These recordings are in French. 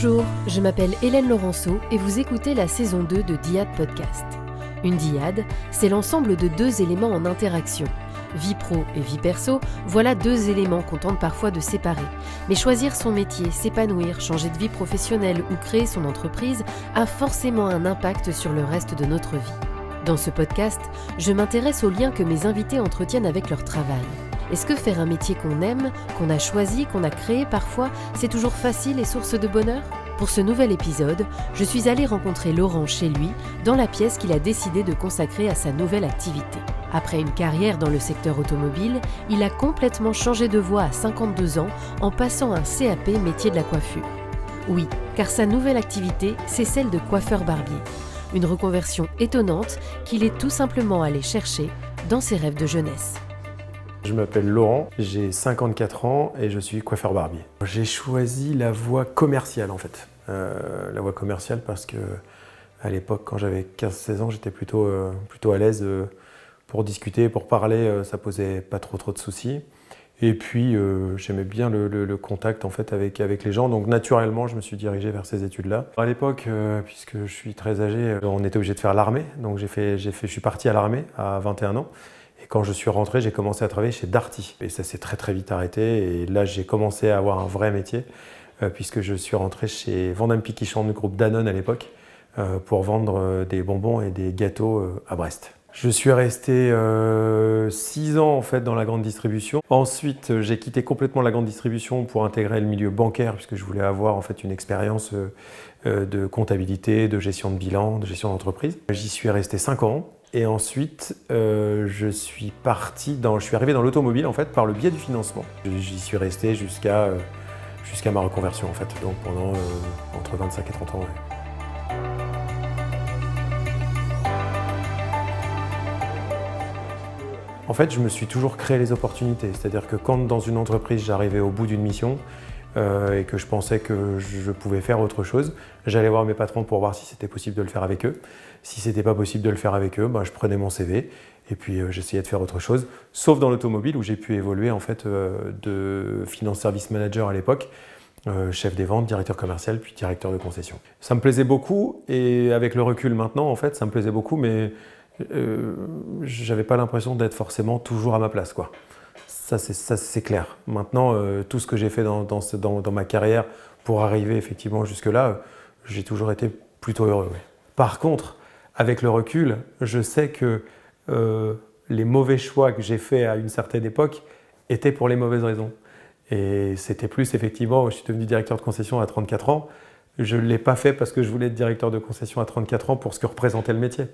Bonjour, je m'appelle Hélène Laurenceau et vous écoutez la saison 2 de Dyade Podcast. Une dyade, c'est l'ensemble de deux éléments en interaction. Vie pro et vie perso, voilà deux éléments qu'on tente parfois de séparer. Mais choisir son métier, s'épanouir, changer de vie professionnelle ou créer son entreprise a forcément un impact sur le reste de notre vie. Dans ce podcast, je m'intéresse aux liens que mes invités entretiennent avec leur travail. Est-ce que faire un métier qu'on aime, qu'on a choisi, qu'on a créé parfois, c'est toujours facile et source de bonheur ? Pour ce nouvel épisode, je suis allée rencontrer Laurent chez lui, dans la pièce qu'il a décidé de consacrer à sa nouvelle activité. Après une carrière dans le secteur automobile, il a complètement changé de voie à 52 ans en passant un CAP métier de la coiffure. Oui, car sa nouvelle activité, c'est celle de coiffeur-barbier. Une reconversion étonnante qu'il est tout simplement allé chercher dans ses rêves de jeunesse. Je m'appelle Laurent, j'ai 54 ans et je suis coiffeur barbier. J'ai choisi la voie commerciale en fait. La voie commerciale parce que à l'époque, quand j'avais 15-16 ans, j'étais plutôt à l'aise pour discuter, pour parler, ça posait pas trop de soucis. Et puis j'aimais bien le contact en fait avec les gens, donc naturellement je me suis dirigé vers ces études-là. À l'époque, puisque je suis très âgé, on était obligé de faire l'armée, donc je suis parti à l'armée à 21 ans. Et quand je suis rentré, j'ai commencé à travailler chez Darty. Et ça s'est très vite arrêté. Et là, j'ai commencé à avoir un vrai métier, puisque je suis rentré chez Van Piquichon, du groupe Danone à l'époque, pour vendre des bonbons et des gâteaux à Brest. Je suis resté 6 ans en fait dans la grande distribution. Ensuite, j'ai quitté complètement la grande distribution pour intégrer le milieu bancaire, puisque je voulais avoir en fait une expérience de comptabilité, de gestion de bilan, de gestion d'entreprise. J'y suis resté 5 ans. Et ensuite, je suis arrivé dans l'automobile en fait par le biais du financement. J'y suis resté jusqu'à ma reconversion en fait, donc pendant entre 25 et 30 ans. Ouais. En fait, je me suis toujours créé les opportunités. C'est-à-dire que quand dans une entreprise, j'arrivais au bout d'une mission et que je pensais que je pouvais faire autre chose, j'allais voir mes patrons pour voir si c'était possible de le faire avec eux. Si c'était pas possible de le faire avec eux, je prenais mon CV et puis j'essayais de faire autre chose. Sauf dans l'automobile où j'ai pu évoluer en fait de finance service manager à l'époque, chef des ventes, directeur commercial, puis directeur de concession. Ça me plaisait beaucoup et avec le recul maintenant en fait, ça me plaisait beaucoup, mais j'avais pas l'impression d'être forcément toujours à ma place, quoi. Ça c'est clair. Maintenant, tout ce que j'ai fait dans ma carrière pour arriver effectivement jusque-là, j'ai toujours été plutôt heureux. Ouais. Par contre, avec le recul, je sais que les mauvais choix que j'ai faits à une certaine époque étaient pour les mauvaises raisons. Et c'était plus effectivement, je suis devenu directeur de concession à 34 ans, je ne l'ai pas fait parce que je voulais être directeur de concession à 34 ans pour ce que représentait le métier,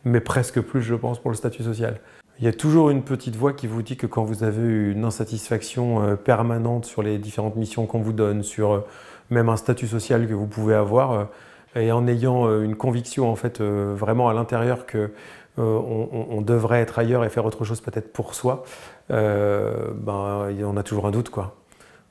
mais presque plus, je pense, pour le statut social. Il y a toujours une petite voix qui vous dit que quand vous avez une insatisfaction permanente sur les différentes missions qu'on vous donne, sur même un statut social que vous pouvez avoir, et en ayant une conviction en fait vraiment à l'intérieur que on devrait être ailleurs et faire autre chose peut-être pour soi, on a toujours un doute, quoi.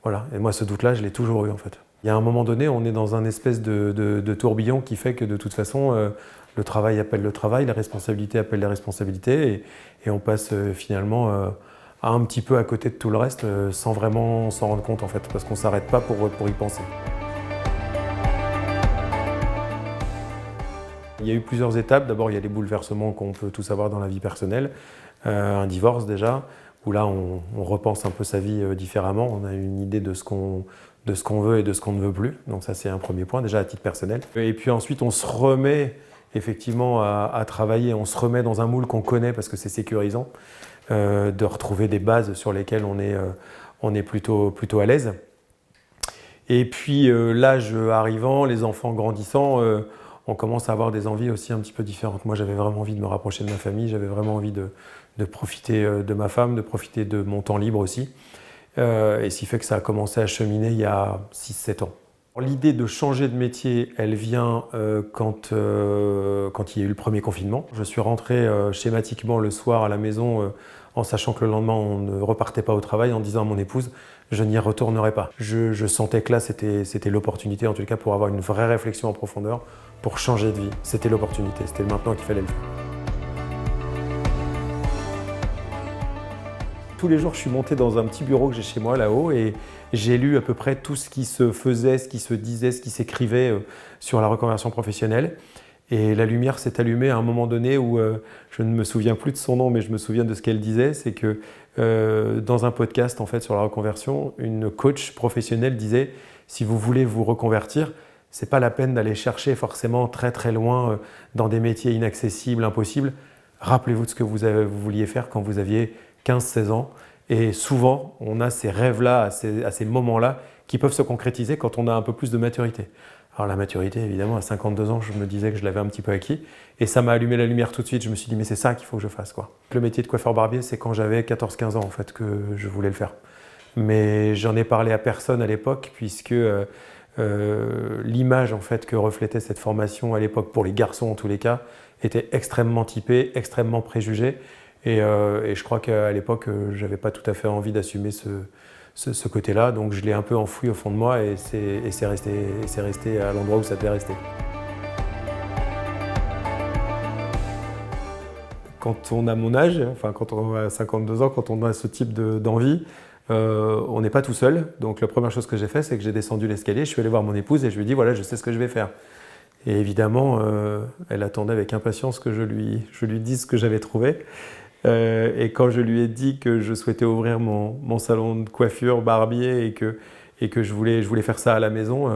Voilà. Et moi ce doute-là, je l'ai toujours eu en fait. Il y a un moment donné, on est dans un espèce de tourbillon qui fait que de toute façon, le travail appelle le travail, les responsabilités appellent les responsabilités, et on passe finalement un petit peu à côté de tout le reste sans vraiment s'en rendre compte en fait, parce qu'on ne s'arrête pas pour y penser. Il y a eu plusieurs étapes. D'abord, il y a les bouleversements qu'on peut tous avoir dans la vie personnelle. Un divorce déjà, où là on repense un peu sa vie différemment, on a une idée de ce qu'on veut et de ce qu'on ne veut plus. Donc ça c'est un premier point déjà à titre personnel. Et puis ensuite on se remet effectivement à travailler, on se remet dans un moule qu'on connaît parce que c'est sécurisant, de retrouver des bases sur lesquelles on est plutôt à l'aise. Et puis l'âge arrivant, les enfants grandissant, on commence à avoir des envies aussi un petit peu différentes. Moi j'avais vraiment envie de me rapprocher de ma famille, j'avais vraiment envie de profiter de ma femme, de profiter de mon temps libre aussi. Et ce qui fait que ça a commencé à cheminer il y a 6-7 ans. L'idée de changer de métier, elle vient quand il y a eu le premier confinement. Je suis rentré schématiquement le soir à la maison en sachant que le lendemain on ne repartait pas au travail, en disant à mon épouse je n'y retournerai pas. Je sentais que là c'était l'opportunité en tout cas pour avoir une vraie réflexion en profondeur, pour changer de vie. C'était l'opportunité, c'était maintenant qu'il fallait le faire. Tous les jours, je suis monté dans un petit bureau que j'ai chez moi là-haut et j'ai lu à peu près tout ce qui se faisait, ce qui se disait, ce qui s'écrivait sur la reconversion professionnelle. Et la lumière s'est allumée à un moment donné où je ne me souviens plus de son nom, mais je me souviens de ce qu'elle disait. C'est que dans un podcast en fait, sur la reconversion, une coach professionnelle disait « Si vous voulez vous reconvertir, ce n'est pas la peine d'aller chercher forcément très très loin dans des métiers inaccessibles, impossibles. Rappelez-vous de ce que vous vouliez faire quand vous aviez 15-16 ans. » Et souvent, on a ces rêves-là, à ces moments-là, qui peuvent se concrétiser quand on a un peu plus de maturité. Alors la maturité, évidemment, à 52 ans, je me disais que je l'avais un petit peu acquis. Et ça m'a allumé la lumière tout de suite. Je me suis dit, mais c'est ça qu'il faut que je fasse, quoi. Le métier de coiffeur-barbier, c'est quand j'avais 14-15 ans, en fait, que je voulais le faire. Mais j'en ai parlé à personne à l'époque, puisque l'image, en fait, que reflétait cette formation à l'époque, pour les garçons en tous les cas, était extrêmement typée, extrêmement préjugée. Et je crois qu'à l'époque, je n'avais pas tout à fait envie d'assumer ce côté-là, donc je l'ai un peu enfoui au fond de moi et c'est resté à l'endroit où ça devait rester. Quand on a mon âge, enfin quand on a 52 ans, quand on a ce type d'envie, on n'est pas tout seul. Donc la première chose que j'ai fait, c'est que j'ai descendu l'escalier, je suis allé voir mon épouse et je lui ai dit voilà, je sais ce que je vais faire. Et évidemment, elle attendait avec impatience que je lui dise ce que j'avais trouvé. Et quand je lui ai dit que je souhaitais ouvrir mon salon de coiffure barbier et que je voulais faire ça à la maison,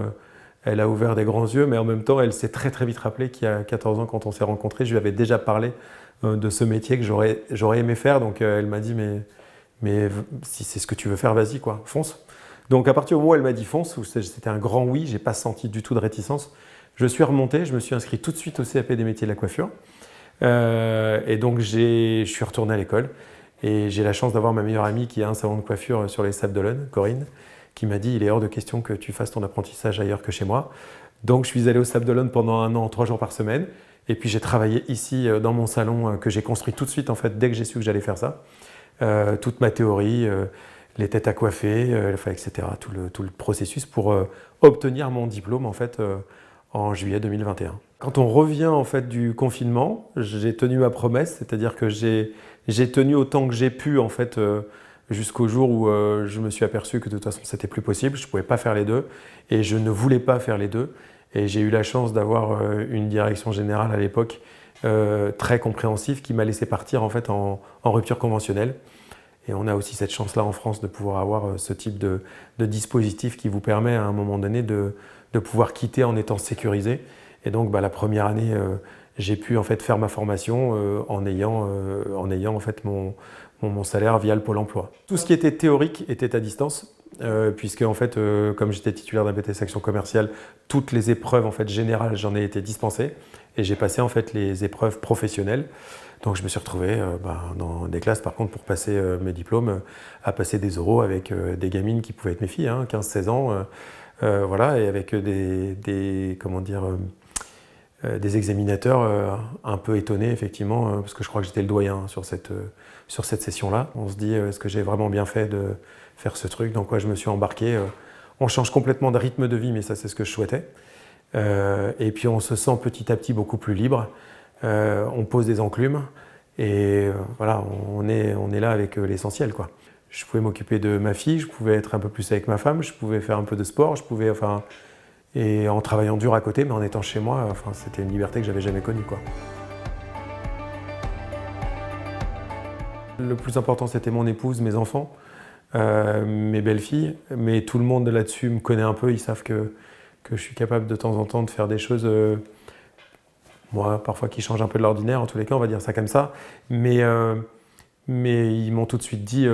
elle a ouvert des grands yeux, mais en même temps, elle s'est très très vite rappelé qu'il y a 14 ans, quand on s'est rencontrés, je lui avais déjà parlé de ce métier que j'aurais aimé faire. Donc elle m'a dit mais si c'est ce que tu veux faire, vas-y, quoi, fonce. Donc à partir du moment où elle m'a dit fonce, c'était un grand oui, j'ai pas senti du tout de réticence. Je suis remonté, je me suis inscrit tout de suite au CAP des métiers de la coiffure. Et donc je suis retourné à l'école et j'ai la chance d'avoir ma meilleure amie qui a un salon de coiffure sur les Sables d'Olonne, Corinne, qui m'a dit il est hors de question que tu fasses ton apprentissage ailleurs que chez moi. Donc je suis allé aux Sables d'Olonne pendant 1 an, 3 jours par semaine, et puis j'ai travaillé ici dans mon salon que j'ai construit tout de suite en fait dès que j'ai su que j'allais faire ça. Toute ma théorie, les têtes à coiffer, etc. Tout le processus pour obtenir mon diplôme en fait en juillet 2021. Quand on revient en fait du confinement, j'ai tenu ma promesse, c'est-à-dire que j'ai tenu autant que j'ai pu en fait jusqu'au jour où je me suis aperçu que de toute façon c'était plus possible, je ne pouvais pas faire les deux et je ne voulais pas faire les deux. Et j'ai eu la chance d'avoir une direction générale à l'époque très compréhensive qui m'a laissé partir en fait en rupture conventionnelle. Et on a aussi cette chance-là en France de pouvoir avoir ce type de dispositif qui vous permet à un moment donné de pouvoir quitter en étant sécurisé. Et donc la première année, j'ai pu en fait faire ma formation en ayant en fait mon salaire via le Pôle emploi. Tout ce qui était théorique était à distance, puisque en fait, comme j'étais titulaire d'un BTS Action commerciale, toutes les épreuves en fait générales, j'en ai été dispensé, et j'ai passé en fait les épreuves professionnelles. Donc je me suis retrouvé dans des classes par contre pour passer mes diplômes, à passer des oraux avec des gamines qui pouvaient être mes filles, 15-16 ans, voilà, et avec des examinateurs un peu étonnés effectivement, parce que je crois que j'étais le doyen sur cette session-là. On se dit, est-ce que j'ai vraiment bien fait de faire ce truc? Dans quoi je me suis embarqué? On change complètement de rythme de vie, mais ça c'est ce que je souhaitais. Et puis on se sent petit à petit beaucoup plus libre. On pose des enclumes et voilà, on est là avec l'essentiel, quoi. Je pouvais m'occuper de ma fille, je pouvais être un peu plus avec ma femme, je pouvais faire un peu de sport, et en travaillant dur à côté, mais en étant chez moi, c'était une liberté que j'avais jamais connue, quoi. Le plus important, c'était mon épouse, mes enfants, mes belles-filles, mais tout le monde là-dessus me connaît un peu, ils savent que je suis capable de temps en temps de faire des choses, moi, parfois qui changent un peu de l'ordinaire, en tous les cas, on va dire ça comme ça, mais ils m'ont tout de suite dit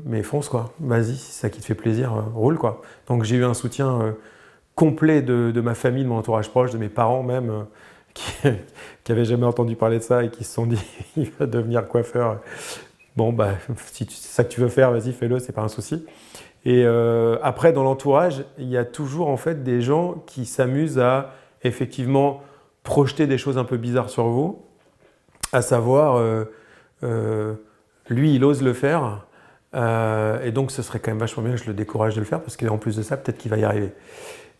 mais fonce, quoi, vas-y, si c'est ça qui te fait plaisir, roule, quoi. Donc j'ai eu un soutien complet de ma famille, de mon entourage proche, de mes parents même, qui n'avaient jamais entendu parler de ça et qui se sont dit il va devenir coiffeur. Bon, si c'est ça que tu veux faire, vas-y, fais-le, c'est pas un souci. Et après, dans l'entourage, il y a toujours en fait des gens qui s'amusent à effectivement projeter des choses un peu bizarres sur vous, à savoir lui, il ose le faire, et donc ce serait quand même vachement bien que je le décourage de le faire, parce qu'en plus de ça, peut-être qu'il va y arriver.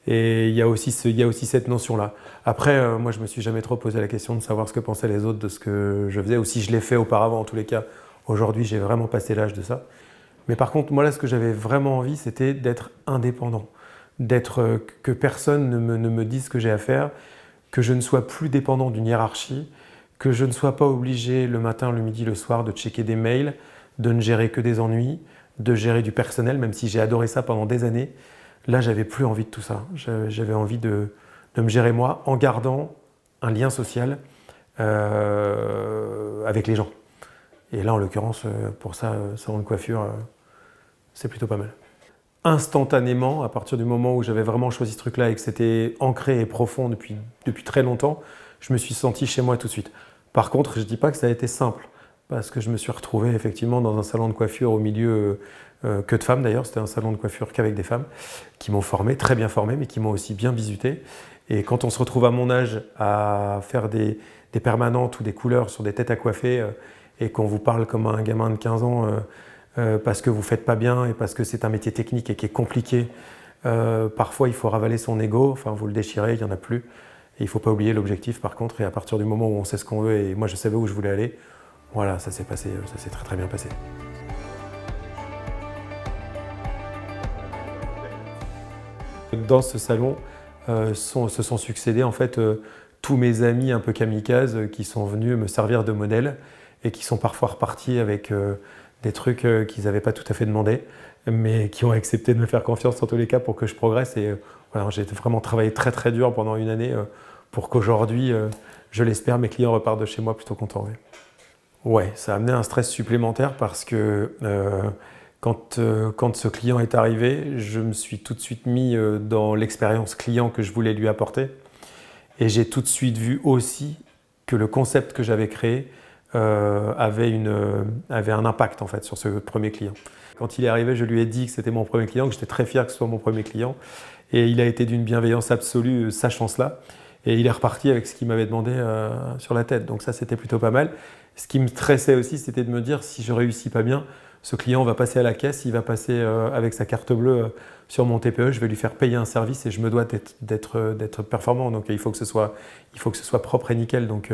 Et il y a aussi cette notion-là. Après, moi, je ne me suis jamais trop posé la question de savoir ce que pensaient les autres de ce que je faisais, ou si je l'ai fait auparavant, en tous les cas. Aujourd'hui, j'ai vraiment passé l'âge de ça. Mais par contre, moi là, ce que j'avais vraiment envie, c'était d'être indépendant, que personne ne me dise ce que j'ai à faire, que je ne sois plus dépendant d'une hiérarchie, que je ne sois pas obligé le matin, le midi, le soir de checker des mails, de ne gérer que des ennuis, de gérer du personnel, même si j'ai adoré ça pendant des années. Là, j'avais plus envie de tout ça. J'avais envie de me gérer moi en gardant un lien social avec les gens. Et là, en l'occurrence, pour ça, salon de coiffure, c'est plutôt pas mal. Instantanément, à partir du moment où j'avais vraiment choisi ce truc-là et que c'était ancré et profond depuis très longtemps, je me suis senti chez moi tout de suite. Par contre, je ne dis pas que ça a été simple, parce que je me suis retrouvé effectivement dans un salon de coiffure au milieu que de femmes d'ailleurs. C'était un salon de coiffure qu'avec des femmes qui m'ont formé, très bien formé, mais qui m'ont aussi bien visité. Et quand on se retrouve à mon âge à faire des permanentes ou des couleurs sur des têtes à coiffer et qu'on vous parle comme un gamin de 15 ans parce que vous ne faites pas bien et parce que c'est un métier technique et qui est compliqué, parfois il faut ravaler son ego, enfin vous le déchirez, il n'y en a plus. Et il ne faut pas oublier l'objectif par contre, et à partir du moment où on sait ce qu'on veut, et moi je savais où je voulais aller, voilà, ça s'est passé, ça s'est très très bien passé. Dans ce salon se sont succédés en fait tous mes amis un peu kamikazes qui sont venus me servir de modèle et qui sont parfois repartis avec des trucs qu'ils n'avaient pas tout à fait demandé, mais qui ont accepté de me faire confiance en tous les cas pour que je progresse. Et voilà, j'ai vraiment travaillé très très dur pendant une année pour qu'aujourd'hui, je l'espère, mes clients repartent de chez moi plutôt contents. Ouais, ça a amené un stress supplémentaire parce que quand ce client est arrivé, je me suis tout de suite mis dans l'expérience client que je voulais lui apporter. Et j'ai tout de suite vu aussi que le concept que j'avais créé avait un impact en fait sur ce premier client. Quand il est arrivé, je lui ai dit que c'était mon premier client, que j'étais très fier que ce soit mon premier client. Et il a été d'une bienveillance absolue, sachant cela. Et il est reparti avec ce qu'il m'avait demandé sur la tête. Donc ça, c'était plutôt pas mal. Ce qui me stressait aussi, c'était de me dire, si je réussis pas bien, ce client va passer à la caisse, il va passer avec sa carte bleue sur mon TPE, je vais lui faire payer un service et je me dois d'être performant. Donc il faut que ce soit propre et nickel. Donc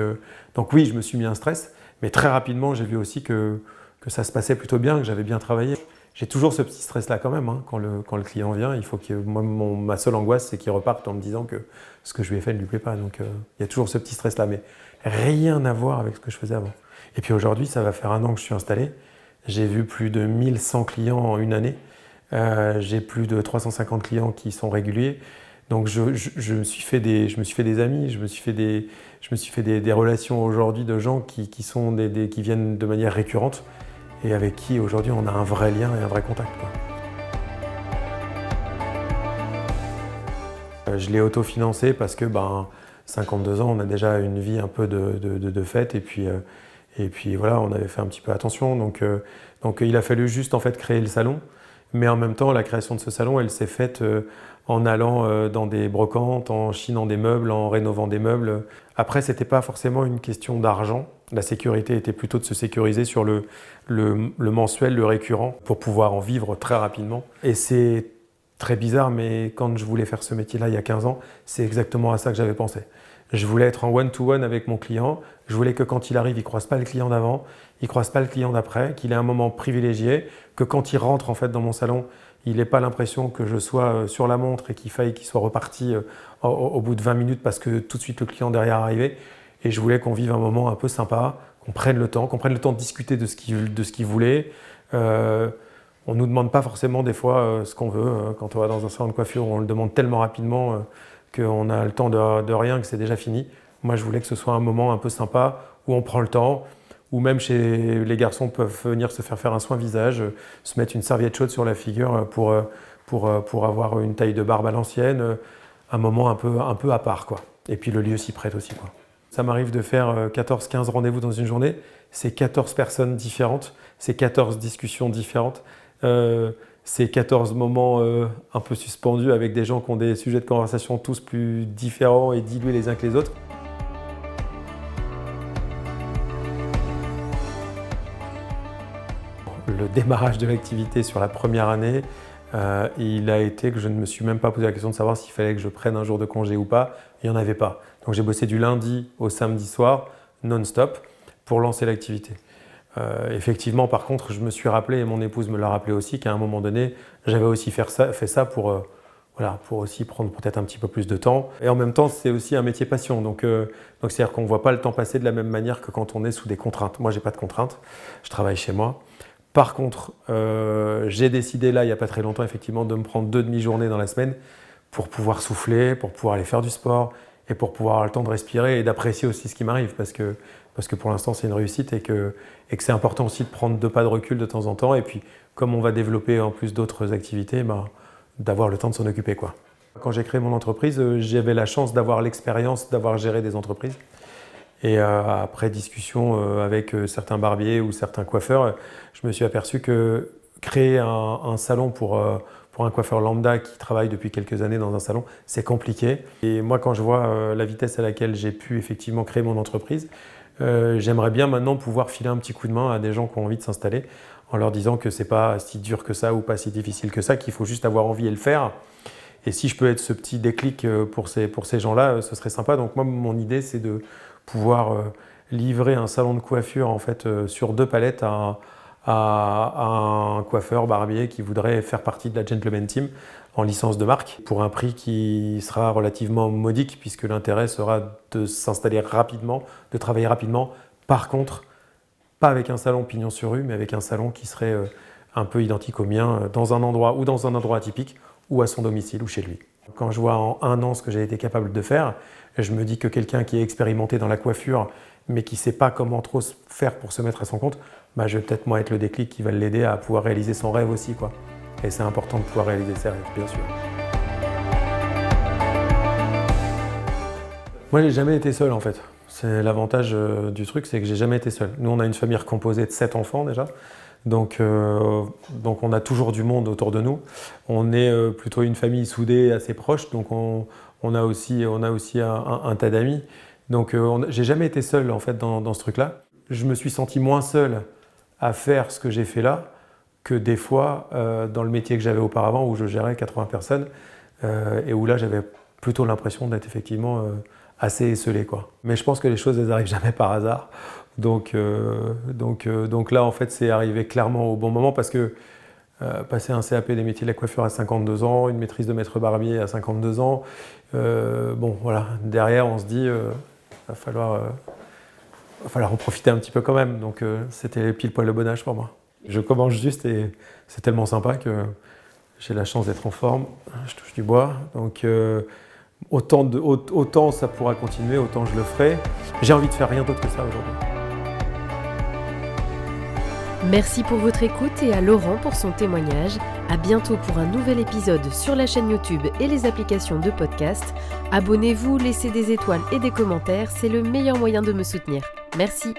oui, je me suis mis un stress. Mais très rapidement, j'ai vu aussi que ça se passait plutôt bien, que j'avais bien travaillé. J'ai toujours ce petit stress-là quand même, hein. Quand le client vient, il faut que ma seule angoisse, c'est qu'il reparte en me disant que ce que je lui ai fait ne lui plaît pas. Donc il y a toujours ce petit stress-là, mais rien à voir avec ce que je faisais avant. Et puis aujourd'hui, ça va faire 1 an que je suis installé. J'ai vu plus de 1100 clients en une année. J'ai plus de 350 clients qui sont réguliers. Donc je me suis fait des amis, je me suis fait des relations aujourd'hui de gens qui viennent de manière récurrente et avec qui aujourd'hui on a un vrai lien et un vrai contact, quoi. Je l'ai autofinancé parce que 52 ans, on a déjà une vie un peu de fête et puis voilà, on avait fait un petit peu attention. Donc il a fallu juste en fait créer le salon. Mais en même temps, la création de ce salon, elle s'est faite en allant dans des brocantes, en chinant des meubles, en rénovant des meubles. Après, ce n'était pas forcément une question d'argent. La sécurité était plutôt de se sécuriser sur le mensuel, le récurrent, pour pouvoir en vivre très rapidement. Et c'est très bizarre, mais quand je voulais faire ce métier-là il y a 15 ans, c'est exactement à ça que j'avais pensé. Je voulais être en one-to-one avec mon client. Je voulais que quand il arrive, il ne croise pas le client d'avant, il ne croise pas le client d'après, qu'il ait un moment privilégié, que quand il rentre en fait dans mon salon, il n'ait pas l'impression que je sois sur la montre et qu'il faille qu'il soit reparti au bout de 20 minutes parce que tout de suite le client derrière est arrivé. Et je voulais qu'on vive un moment un peu sympa, qu'on prenne le temps de discuter de ce qu'il voulait. On ne nous demande pas forcément des fois ce qu'on veut. Quand on va dans un salon de coiffure, on le demande tellement rapidement qu'on a le temps de rien, que c'est déjà fini. Moi, je voulais que ce soit un moment un peu sympa où on prend le temps, où même chez les garçons peuvent venir se faire un soin visage, se mettre une serviette chaude sur la figure pour avoir une taille de barbe à l'ancienne, un moment un peu à part, quoi. Et puis le lieu s'y prête aussi, quoi. Ça m'arrive de faire 14-15 rendez-vous dans une journée, c'est 14 personnes différentes, c'est 14 discussions différentes. C'est 14 moments un peu suspendus avec des gens qui ont des sujets de conversation tous plus différents et dilués les uns que les autres. Le démarrage de l'activité sur la première année, il a été que je ne me suis même pas posé la question de savoir s'il fallait que je prenne un jour de congé ou pas. Il n'y en avait pas. Donc j'ai bossé du lundi au samedi soir, non-stop, pour lancer l'activité. Effectivement, par contre, je me suis rappelé, et mon épouse me l'a rappelé aussi, qu'à un moment donné, j'avais aussi fait ça pour aussi prendre peut-être un petit peu plus de temps. Et en même temps, c'est aussi un métier passion. Donc c'est-à-dire qu'on ne voit pas le temps passer de la même manière que quand on est sous des contraintes. Moi, je n'ai pas de contraintes, je travaille chez moi. Par contre, j'ai décidé là, il n'y a pas très longtemps, effectivement, de me prendre 2 demi-journées dans la semaine pour pouvoir souffler, pour pouvoir aller faire du sport et pour pouvoir avoir le temps de respirer et d'apprécier aussi ce qui m'arrive parce que pour l'instant, c'est une réussite et que c'est important aussi de prendre 2 pas de recul de temps en temps. Et puis, comme on va développer en plus d'autres activités, d'avoir le temps de s'en occuper, quoi. Quand j'ai créé mon entreprise, j'avais la chance d'avoir l'expérience d'avoir géré des entreprises. Et après discussion avec certains barbiers ou certains coiffeurs, je me suis aperçu que créer un salon pour un coiffeur lambda qui travaille depuis quelques années dans un salon, c'est compliqué. Et moi, quand je vois la vitesse à laquelle j'ai pu effectivement créer mon entreprise, j'aimerais bien maintenant pouvoir filer un petit coup de main à des gens qui ont envie de s'installer en leur disant que c'est pas si dur que ça ou pas si difficile que ça, qu'il faut juste avoir envie et le faire. Et si je peux être ce petit déclic pour ces gens-là, ce serait sympa. Donc moi, mon idée, c'est de pouvoir livrer un salon de coiffure en fait, sur 2 palettes à un coiffeur barbier qui voudrait faire partie de la Gentleman Team en licence de marque pour un prix qui sera relativement modique puisque l'intérêt sera de s'installer rapidement, de travailler rapidement. Par contre, pas avec un salon pignon sur rue, mais avec un salon qui serait un peu identique au mien dans un endroit atypique ou à son domicile ou chez lui. Quand je vois en 1 an ce que j'ai été capable de faire, je me dis que quelqu'un qui est expérimenté dans la coiffure mais qui ne sait pas comment trop faire pour se mettre à son compte, je vais peut-être moi être le déclic qui va l'aider à pouvoir réaliser son rêve aussi, quoi. Et c'est important de pouvoir réaliser ses rêves, bien sûr. Moi, j'ai jamais été seul en fait. C'est l'avantage du truc, c'est que j'ai jamais été seul. Nous, on a une famille composée de 7 enfants déjà. Donc on a toujours du monde autour de nous. On est plutôt une famille soudée, assez proche. Donc on a aussi un tas d'amis. Donc j'ai jamais été seul en fait dans ce truc-là. Je me suis senti moins seul à faire ce que j'ai fait là que des fois dans le métier que j'avais auparavant où je gérais 80 personnes et où là j'avais plutôt l'impression d'être effectivement assez esselé, quoi. Mais je pense que les choses, elles n'arrivent jamais par hasard. Donc là, en fait, c'est arrivé clairement au bon moment parce que passer un CAP des métiers de la coiffure à 52 ans, une maîtrise de maître barbier à 52 ans, voilà, derrière, on se dit, va falloir en profiter un petit peu quand même. Donc c'était pile poil le bon âge pour moi. Je commence juste et c'est tellement sympa que j'ai la chance d'être en forme. Je touche du bois. Donc autant ça pourra continuer, autant je le ferai. J'ai envie de faire rien d'autre que ça aujourd'hui. Merci pour votre écoute et à Laurent pour son témoignage. À bientôt pour un nouvel épisode sur la chaîne YouTube et les applications de podcast. Abonnez-vous, laissez des étoiles et des commentaires, c'est le meilleur moyen de me soutenir. Merci.